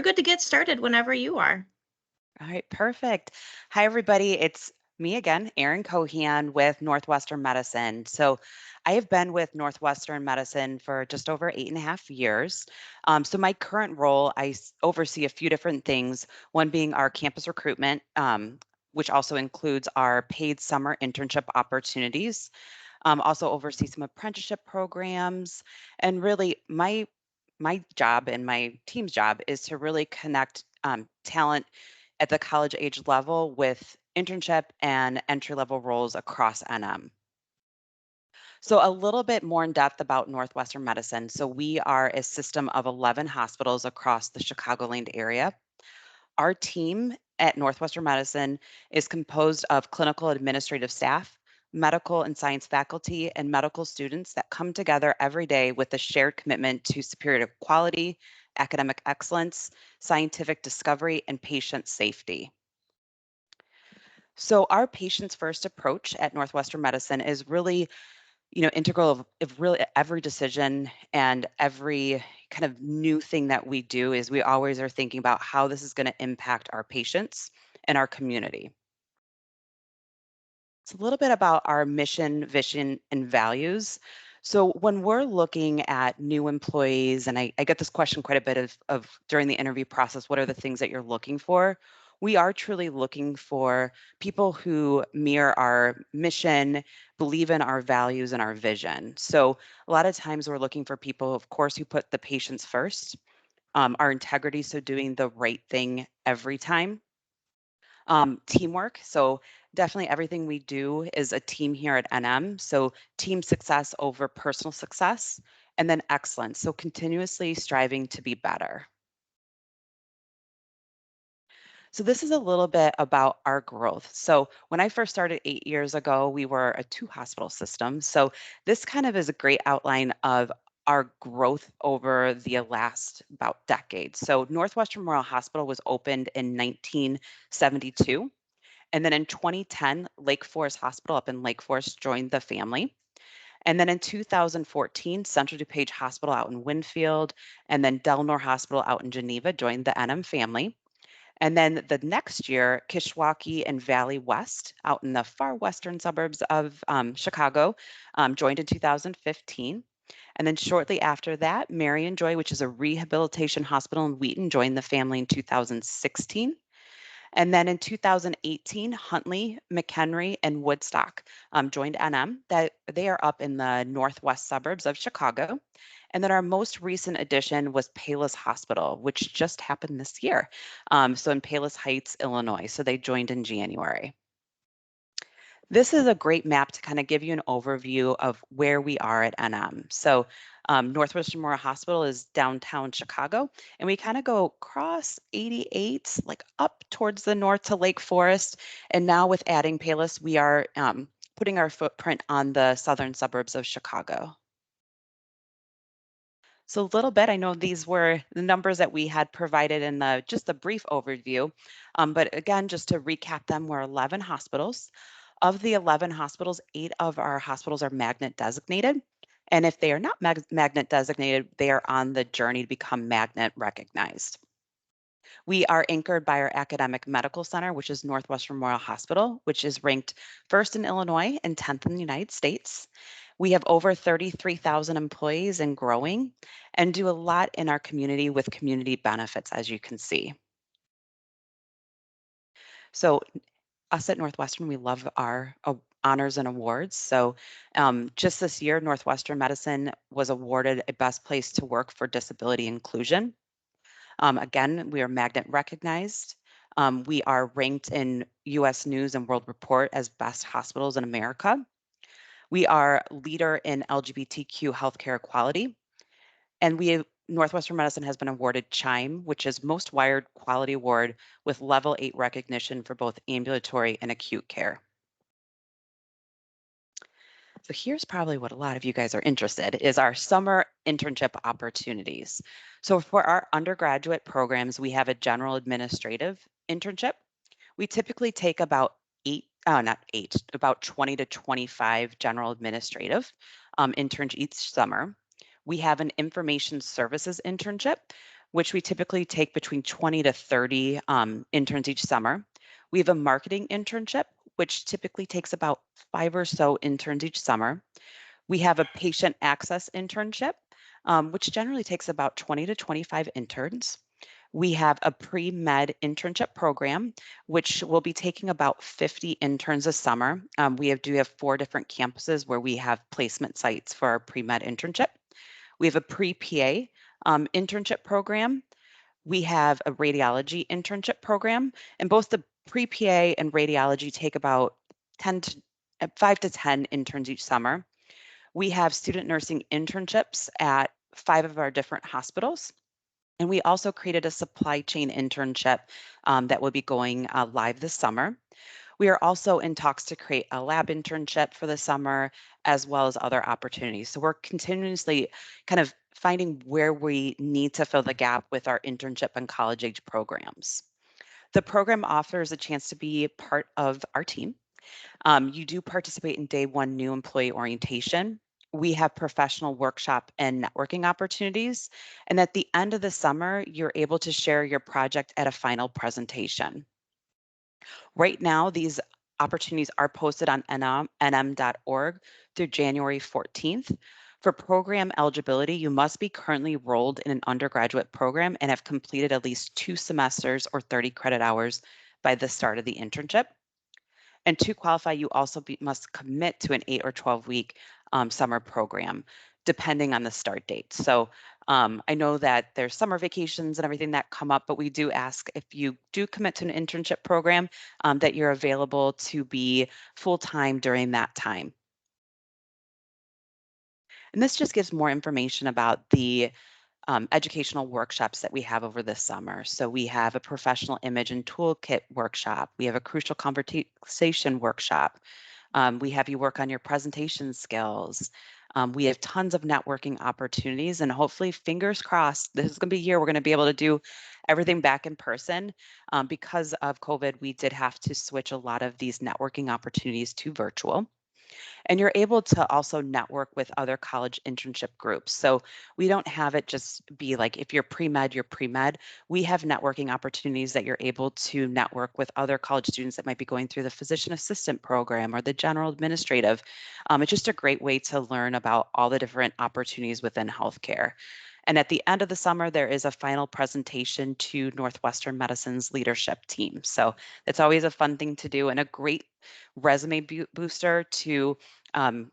Good to get started whenever you are. All right, perfect. Hi, everybody. It's me again, Erin Cohan with Northwestern Medicine. I have been with Northwestern Medicine for just over 8.5 years. So my current role, oversee a few different things, one being our campus recruitment, which also includes our paid summer internship opportunities. Also oversee some apprenticeship programs, and really my job and my team's job is to really connect talent at the college age level with internship and entry level roles across NM. So, a little bit more in depth about Northwestern Medicine. So, we are a system of 11 hospitals across the Chicagoland area. Our team at Northwestern Medicine is composed of clinical administrative staff, medical and science faculty, and medical students that come together every day with a shared commitment to superior quality, academic excellence, scientific discovery, and patient safety. So our patients first approach at Northwestern Medicine is really, integral of really every decision and every kind of new thing that we do is we always are thinking about how this is going to impact our patients and our community. It's a little bit about our mission, vision, and values. So when we're looking at new employees, and I get this question quite a bit of during the interview process, what are the things that you're looking for? We are truly looking for people who mirror our mission, believe in our values and our vision. So a lot of times we're looking for people, of course, who put the patients first, our integrity, so doing the right thing every time, teamwork. So definitely everything we do is a team here at NM. So team success over personal success, and then excellence. So continuously striving to be better. So this is a little bit about our growth. So when I first started 8 years ago, we were a two hospital system. So this kind of is a great outline of our growth over the last about decade. So Northwestern Memorial Hospital was opened in 1972. And then in 2010, Lake Forest Hospital up in Lake Forest joined the family. And then in 2014, Central DuPage Hospital out in Winfield, and then Delnor Hospital out in Geneva joined the NM family. And then the next year, Kishwaukee and Valley West out in the far western suburbs of Chicago joined in 2015. And then shortly after that, Marion Joy, which is a rehabilitation hospital in Wheaton, joined the family in 2016. And then in 2018, Huntley, McHenry, and Woodstock joined NM. That they are up in the northwest suburbs of Chicago. And then our most recent addition was Palos Hospital, which just happened this year. So in Palos Heights, Illinois. So they joined in January. This is a great map to kind of give you an overview of where we are at NM. So Northwestern Memorial Hospital is downtown Chicago, and we kind of go across 88, like up towards the north to Lake Forest. And now with adding Palos, we are putting our footprint on the southern suburbs of Chicago. So a little bit, I know these were the numbers that we had provided in the just a brief overview, but again, just to recap them, we're 11 hospitals. Of the 11 hospitals, 8 of our hospitals are magnet designated. And if they are not magnet designated, they are on the journey to become magnet recognized. We are anchored by our academic medical center, which is Northwestern Memorial Hospital, which is ranked first in Illinois and 10th in the United States. We have over 33,000 employees and growing, and do a lot in our community with community benefits, as you can see. So us at Northwestern, we love our honors and awards. So just this year, Northwestern Medicine was awarded a Best Place to Work for Disability Inclusion. Again, we are magnet recognized. We are ranked in US News and World Report as best hospitals in America. We are leader in LGBTQ healthcare equality. And Northwestern Medicine has been awarded CHIME, which is Most Wired Quality Award with Level 8 recognition for both ambulatory and acute care. So here's probably what a lot of you guys are interested is our summer internship opportunities. So for our undergraduate programs, we have a general administrative internship. We typically take about not eight, about 20 to 25 general administrative interns each summer. We have an information services internship, which we typically take between 20 to 30 interns each summer. We have a marketing internship, which typically takes about 5 or so interns each summer. We have a patient access internship, which generally takes about 20 to 25 interns. We have a pre-med internship program, which will be taking about 50 interns a summer. Do have 4 different campuses where we have placement sites for our pre-med internship. We have a pre-PA internship program. We have a radiology internship program, and both the pre-PA and radiology take about 10 to 5 to 10 interns each summer. We have student nursing internships at 5 of our different hospitals. And we also created a supply chain internship that will be going live this summer. We are also in talks to create a lab internship for the summer, as well as other opportunities. So we're continuously kind of finding where we need to fill the gap with our internship and college age programs. The program offers a chance to be part of our team. You do participate in day one new employee orientation. We have professional workshop and networking opportunities. And at the end of the summer, you're able to share your project at a final presentation. Right now, these opportunities are posted on nm.org through January 14th. For program eligibility, you must be currently enrolled in an undergraduate program and have completed at least 2 semesters or 30 credit hours by the start of the internship. And to qualify, you also must commit to an 8 or 12 week summer program, depending on the start date. So I know that there's summer vacations and everything that come up, but we do ask if you do commit to an internship program that you're available to be full time during that time. And this just gives more information about the educational workshops that we have over the summer. So we have a professional image and toolkit workshop. We have a crucial conversation workshop. We have you work on your presentation skills. We have tons of networking opportunities, and hopefully, fingers crossed, this is going to be a year we're going to be able to do everything back in person. Because of COVID, we did have to switch a lot of these networking opportunities to virtual. And you're able to also network with other college internship groups. So we don't have it just be like if you're pre-med, you're pre-med. We have networking opportunities that you're able to network with other college students that might be going through the physician assistant program or the general administrative. It's just a great way to learn about all the different opportunities within healthcare. And at the end of the summer, there is a final presentation to Northwestern Medicine's leadership team. So it's always a fun thing to do and a great resume booster to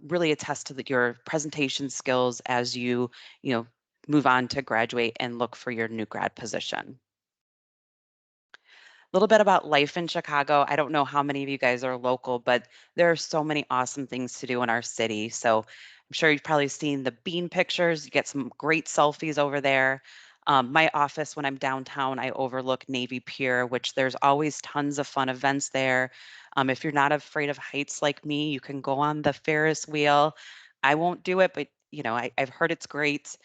really attest to your presentation skills as you know, move on to graduate and look for your new grad position. A little bit about life in Chicago. I don't know how many of you guys are local, but there are so many awesome things to do in our city. So I'm sure you've probably seen the bean pictures. You get some great selfies over there. My office, when I'm downtown, I overlook Navy Pier, which there's always tons of fun events there. If you're not afraid of heights like me, you can go on the Ferris wheel. I won't do it, but I've heard it's great.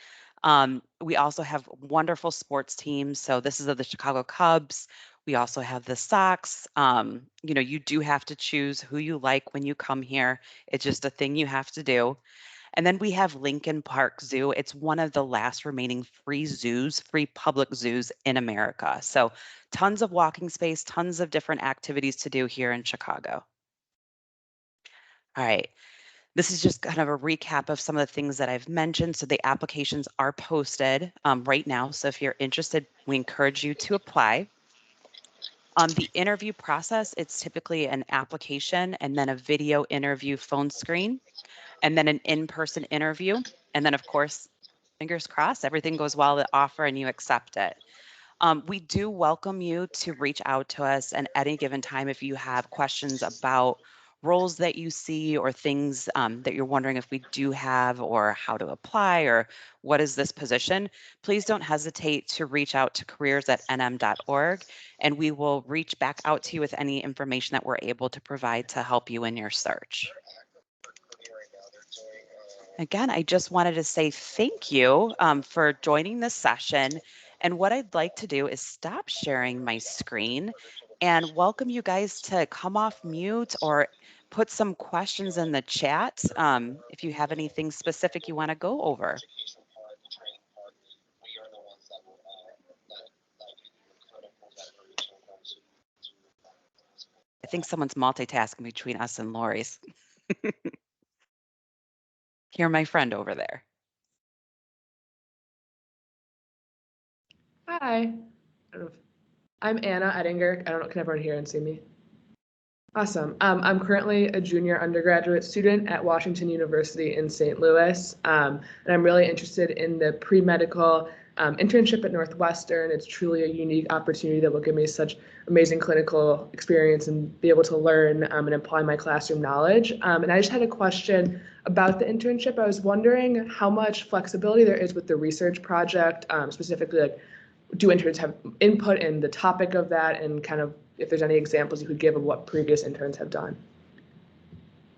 We also have wonderful sports teams. So this is of the Chicago Cubs. We also have the Sox. You do have to choose who you like when you come here. It's just a thing you have to do. And then we have Lincoln Park Zoo. It's one of the last remaining free public zoos in America. So tons of walking space, tons of different activities to do here in Chicago. All right. This is just kind of a recap of some of the things that I've mentioned. So the applications are posted right now. So if you're interested, we encourage you to apply. The interview process, it's typically an application and then a video interview phone screen, and then an in-person interview. And then, of course, fingers crossed, everything goes well, the offer, and you accept it. We do welcome you to reach out to us at any given time if you have questions about roles that you see or things that you're wondering if we do have or how to apply or what is this position. Please don't hesitate to reach out to careers@nm.org and we will reach back out to you with any information that we're able to provide to help you in your search. Again, I just wanted to say thank you for joining this session. And what I'd like to do is stop sharing my screen and welcome you guys to come off mute or put some questions in the chat if you have anything specific you want to go over. I think someone's multitasking between us and Lori's. Hear my friend over there. Hi. I don't know I'm Anna Ettinger. I don't know, can everyone hear and see me? Awesome. I'm currently a junior undergraduate student at Washington University in St. Louis, and I'm really interested in the pre-medical internship at Northwestern. It's truly a unique opportunity that will give me such amazing clinical experience and be able to learn and apply my classroom knowledge. And I just had a question about the internship. I was wondering how much flexibility there is with the research project, specifically like do interns have input in the topic of that, and kind of if there's any examples you could give of what previous interns have done?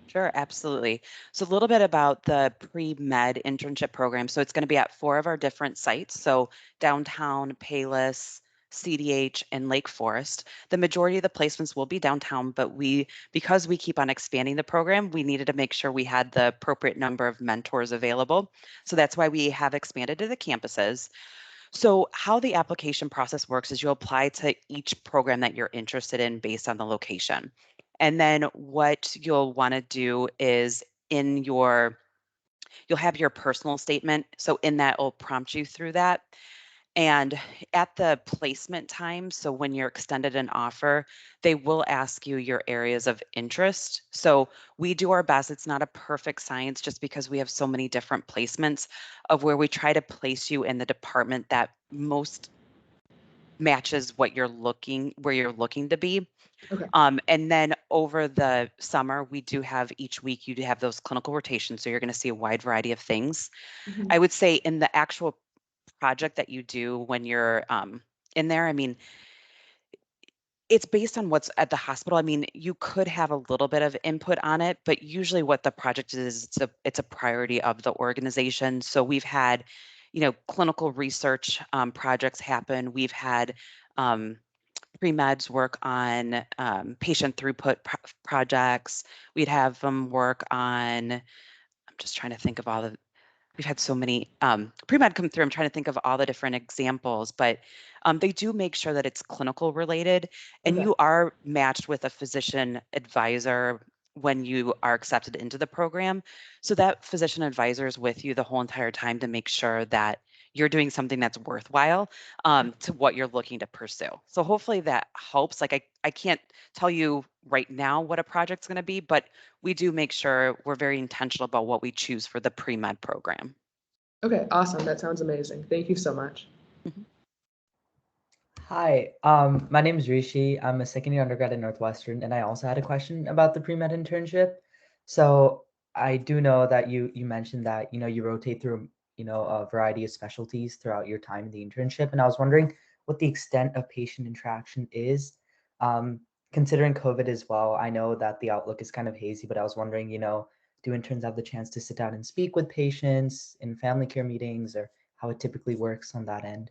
Sure, absolutely. So a little bit about the pre-med internship program. So it's going to be at 4 of our different sites. So downtown, Payless, CDH, and Lake Forest. The majority of the placements will be downtown, but because we keep on expanding the program, we needed to make sure we had the appropriate number of mentors available. So that's why we have expanded to the campuses. So how the application process works is you apply to each program that you're interested in based on the location. And then what you'll want to do is you'll have your personal statement. So in that, it'll prompt you through that. And at the placement time, so when you're extended an offer, they will ask you your areas of interest. So we do our best. It's not a perfect science just because we have so many different placements of where we try to place you in the department that most matches where you're looking to be. Okay. And then over the summer, we do have each week, you do have those clinical rotations. So you're going to see a wide variety of things. Mhm. I would say in the actual project that you do when you're in there, I mean, it's based on what's at the hospital. I mean, you could have a little bit of input on it, but usually what the project is, it's a priority of the organization. So we've had, clinical research projects happen. We've had pre-meds work on patient throughput projects. We'd have them work on, I'm just trying to think of all the we've had so many pre-med come through. I'm trying to think of all the different examples, but they do make sure that it's clinical related, and Okay. you are matched with a physician advisor when you are accepted into the program. So that physician advisor is with you the whole entire time to make sure that you're doing something that's worthwhile to what you're looking to pursue. So hopefully that helps. Like I can't tell you right now what a project's going to be, but we do make sure we're very intentional about what we choose for the pre-med program. Okay, awesome. That sounds amazing. Thank you so much. Mhm. Hi, my name is Rishi. I'm a second year undergrad at Northwestern, and I also had a question about the pre-med internship. So I do know that you mentioned that you rotate through a variety of specialties throughout your time in the internship, and I was wondering what the extent of patient interaction is, um, considering COVID as well. I know that the outlook is kind of hazy, but I was wondering, do interns have the chance to sit down and speak with patients in family care meetings, or how it typically works on that end?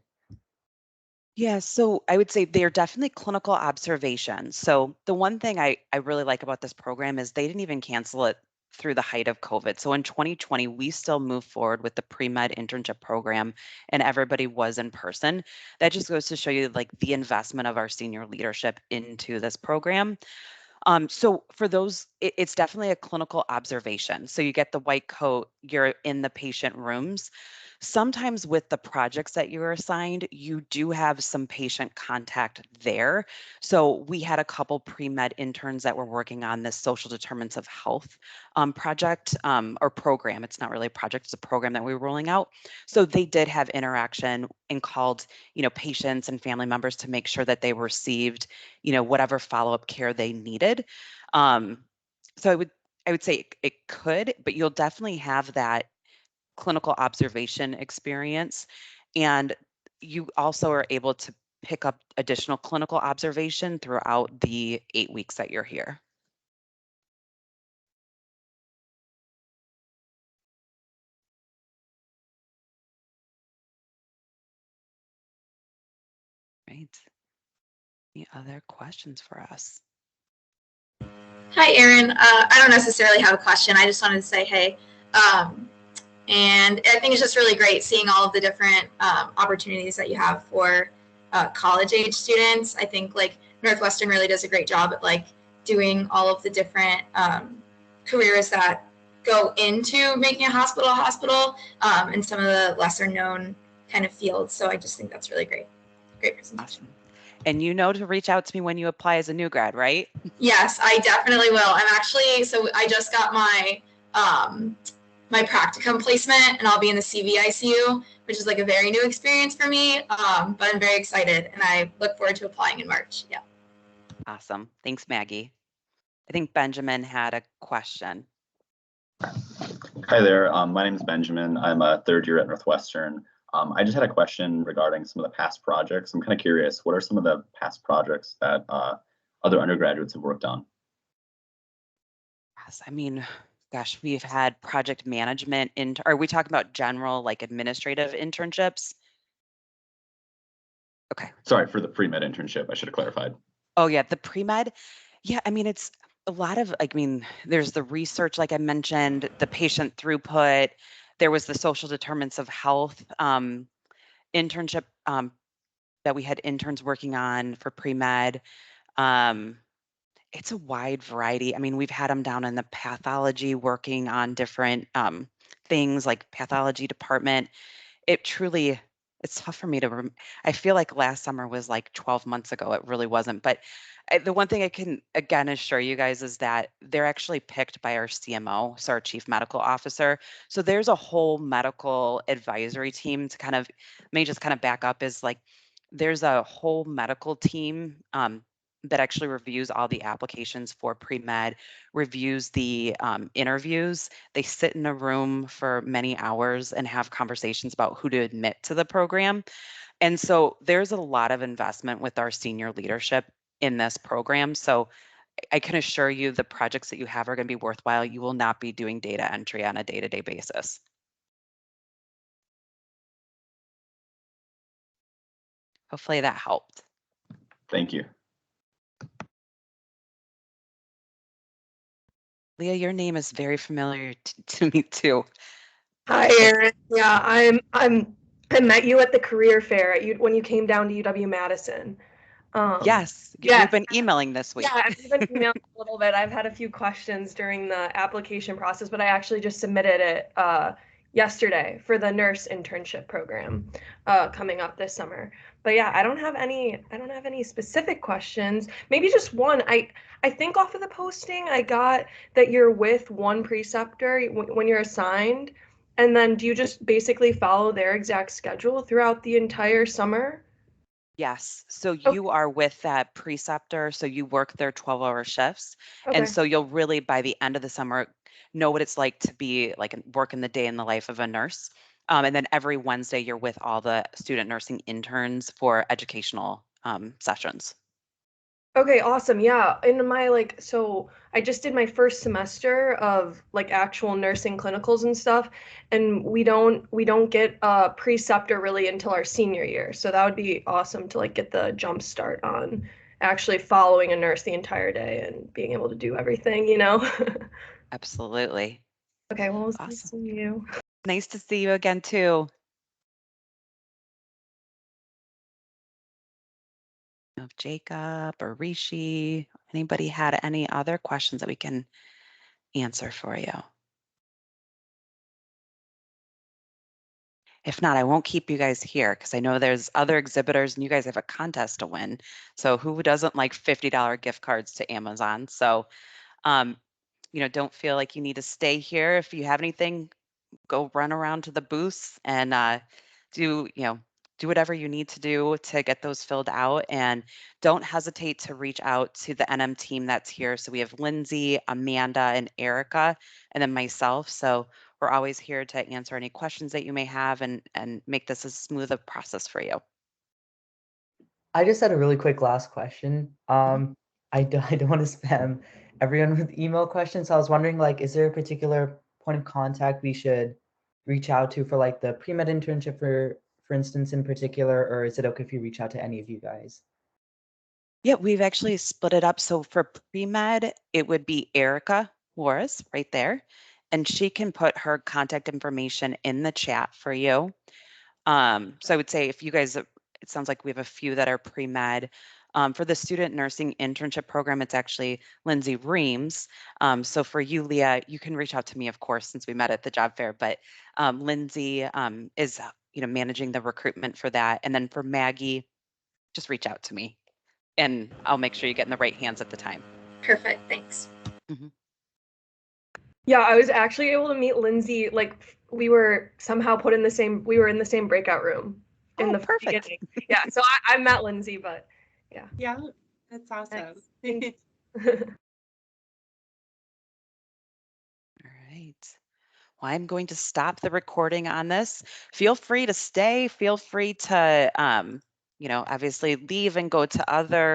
Yeah, so I would say they're definitely clinical observations. So the one thing I really like about this program is they didn't even cancel it through the height of COVID. So in 2020, we still moved forward with the pre-med internship program and everybody was in person. That just goes to show you like the investment of our senior leadership into this program. So for those, it's definitely a clinical observation. So you get the white coat, you're in the patient rooms. Sometimes with the projects that you're assigned, you do have some patient contact there. So we had a couple pre-med interns that were working on this social determinants of health project or program. It's not really a project, it's a program that we were rolling out. So they did have interaction and called, patients and family members to make sure that they received, whatever follow-up care they needed. Um, so I would say it could, but you'll definitely have that clinical observation experience. And you also are able to pick up additional clinical observation throughout the 8 weeks that you're here. Right. Any other questions for us? Hi, Erin. I don't necessarily have a question. I just wanted to say hey. And I think it's just really great seeing all of the different opportunities that you have for college age students. I think like Northwestern really does a great job at like doing all of the different careers that go into making a hospital, and some of the lesser known kind of fields. So I just think that's really great. Great presentation. Awesome. And you know to reach out to me when you apply as a new grad, right? Yes, I definitely will. I'm actually, so I just got my my practicum placement, and I'll be in the CVICU, which is like a very new experience for me. But I'm very excited, and I look forward to applying in March. Yeah. Awesome. Thanks, Maggie. I think Benjamin had a question. Hi there. My name is Benjamin. I'm a third year at Northwestern. I just had a question regarding some of the past projects. I'm kind of curious, what are some of the past projects that other undergraduates have worked on? Yes, I mean, gosh, we've had project management are we talking about general like administrative internships? Okay. Sorry, for the pre-med internship, I should have clarified. Oh yeah, the pre-med. Yeah, I mean, it's a lot of, I mean, there's the research, like I mentioned, the patient throughput. There was the social determinants of health internship that we had interns working on for pre-med. It's a wide variety. I mean, we've had them down in the pathology working on different things like pathology department. It truly, it's tough for me to, I feel like last summer was like 12 months ago. It really wasn't. But the one thing I can again assure you guys is that they're actually picked by our CMO, so our chief medical officer. So there's a whole medical advisory team to kind of, may just kind of back up is like, there's a whole medical team that actually reviews all the applications for pre-med, reviews the interviews. They sit in a room for many hours and have conversations about who to admit to the program. And so there's a lot of investment with our senior leadership in this program. So I can assure you the projects that you have are going to be worthwhile. You will not be doing data entry on a day-to-day basis. Hopefully that helped. Thank you. Leah, your name is very familiar to me too. Hi, Erin. Yeah, I met you at the career fair when you came down to UW-Madison. Yes, yes. we've been emailing this week. Yeah, I've been emailing a little bit. I've had a few questions during the application process, but I actually just submitted it yesterday for the nurse internship program coming up this summer. But yeah, I don't have any specific questions. Maybe just one. I think off of the posting I got that you're with one preceptor when you're assigned, and then do you just basically follow their exact schedule throughout the entire summer? Yes. So Okay. you are with that preceptor. So you work their 12-hour shifts. Okay. And so you'll really, by the end of the summer, know what it's like to be like working the day in the life of a nurse. And then every Wednesday, you're with all the student nursing interns for educational sessions. Okay, awesome. Yeah. In my so I just did my first semester of like actual nursing clinicals and stuff, and we don't get a preceptor really until our senior year. So that would be awesome to like get the jump start on actually following a nurse the entire day and being able to do everything, you know? Absolutely. Okay, well, it was nice Awesome. seeing you. Nice to see you again, too. If Jacob or Rishi, anybody had any other questions that we can answer for you? If not, I won't keep you guys here because I know there's other exhibitors and you guys have a contest to win. So who doesn't like $50 gift cards to Amazon? So, don't feel like you need to stay here. If you have anything, go run around to the booths and do whatever you need to do to get those filled out. And don't hesitate to reach out to the NM team that's here. So we have Lindsay, Amanda, and Erica, and then myself. So we're always here to answer any questions that you may have and make this as smooth a process for you. I just had a really quick last question. I don't want to spam everyone with email questions. So I was wondering, like, is there a particular point of contact we should reach out to for like the pre-med internship for instance in particular, or is it okay if you reach out to any of you guys? Yeah, we've actually split it up. So for pre-med, it would be Erica Juarez right there, and she can put her contact information in the chat for you. So I would say if you guys, it sounds like we have a few that are pre-med. For the student nursing internship program, it's actually Lindsay Reams. So for you, Leah, you can reach out to me, of course, since we met at the job fair, but Lindsay is managing the recruitment for that. And then for Maggie, just reach out to me and I'll make sure you get in the right hands at the time. Perfect. Thanks. Yeah, I was actually able to meet Lindsay. Like we were somehow put in the same. We were in the same breakout room in the perfect. beginning. Yeah, so I met Lindsay, but yeah. Yeah, that's awesome. Thanks. All right. Well, I'm going to stop the recording on this. Feel free to stay. Feel free to, obviously leave and go to other